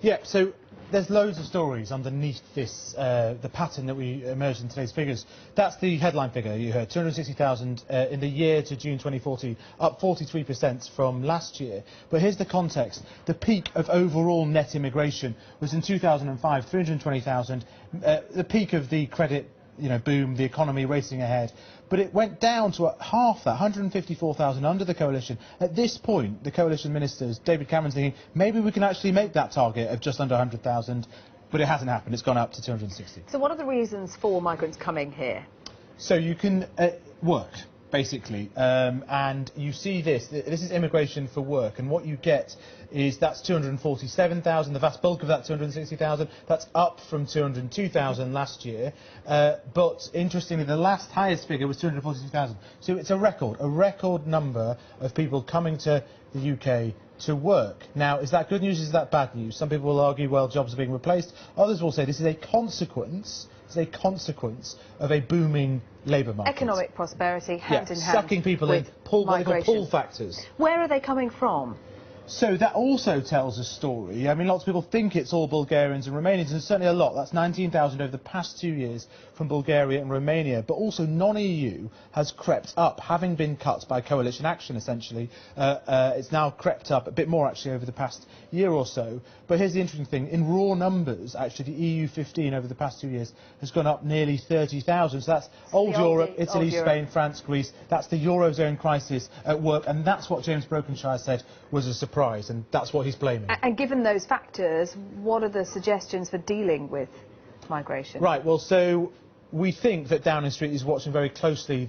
Yeah, so there's loads of stories underneath this, the pattern that we emerged in today's figures. That's the headline figure you heard, 260,000 in the year to June 2014, up 43% from last year. But here's the context. The peak of overall net immigration was in 2005, 320,000, the peak of the credit boom, the economy racing ahead. But it went down to half that, 154,000 under the coalition. At this point, the coalition ministers, David Cameron's thinking, maybe we can actually make that target of just under 100,000, but it hasn't happened. It's gone up to 260. So what are the reasons for migrants coming here? So you can work, basically, and you see this is immigration for work, and what you get is that's 247,000, the vast bulk of that 260,000, that's up from 202,000 last year, but interestingly the last highest figure was 246,000, so it's a record number of people coming to the UK to work. Now, is that good news, is that bad news? Some people will argue, well, jobs are being replaced. Others will say this is a consequence of a booming labour market. Economic prosperity, hand in hand, sucking people in, what they call pull factors. Where are they coming from? So that also tells a story. I mean, lots of people think it's all Bulgarians and Romanians, and certainly a lot. That's 19,000 over the past 2 years from Bulgaria and Romania. But also non-EU has crept up, having been cut by coalition action, essentially. It's now crept up a bit more, actually, over the past year or so. But here's the interesting thing. In raw numbers, actually, the EU 15 over the past 2 years has gone up nearly 30,000. So that's old Europe, Italy, Spain, France, Greece. That's the Eurozone crisis at work. And that's what James Brokenshire said was a surprise. And that's what he's blaming. And given those factors, what are the suggestions for dealing with migration? Right, well, so we think that Downing Street is watching very closely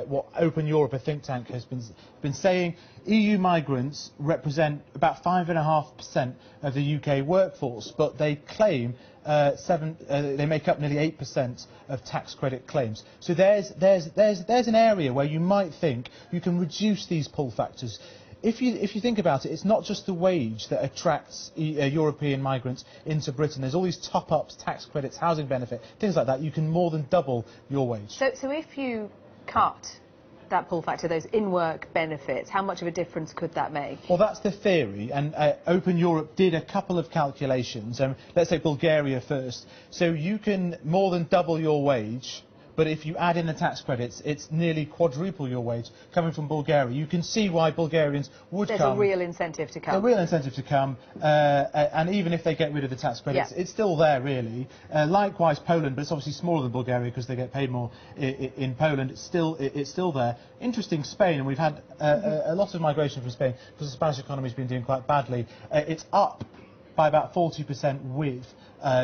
what Open Europe, a think tank, has been saying. EU migrants represent about 5.5% of the UK workforce, but they claim they make up nearly 8% of tax credit claims. So there's an area where you might think you can reduce these pull factors. If you think about it, it's not just the wage that attracts European migrants into Britain. There's all these top-ups, tax credits, housing benefit, things like that. You can more than double your wage. So if you cut that pull factor, those in-work benefits, how much of a difference could that make? Well, that's the theory, and Open Europe did a couple of calculations. Let's take Bulgaria first. So you can more than double your wage, but if you add in the tax credits, it's nearly quadruple your wage coming from Bulgaria. You can see why Bulgarians would come. There's a real incentive to come. A real incentive to come, and even if they get rid of the tax credits, it's still there, really. Likewise, Poland, but it's obviously smaller than Bulgaria because they get paid more in Poland. It's still there. Interesting, Spain, and we've had a lot of migration from Spain because the Spanish economy has been doing quite badly. It's up by about 40% with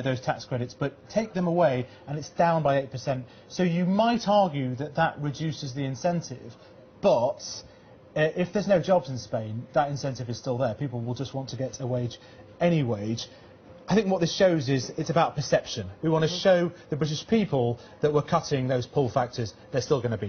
those tax credits, but take them away and it's down by 8%. So you might argue that that reduces the incentive, but if there's no jobs in Spain, that incentive is still there. People will just want to get a wage, any wage. I think what this shows is it's about perception. We want to show the British people that we're cutting those pull factors. They're still going to be there.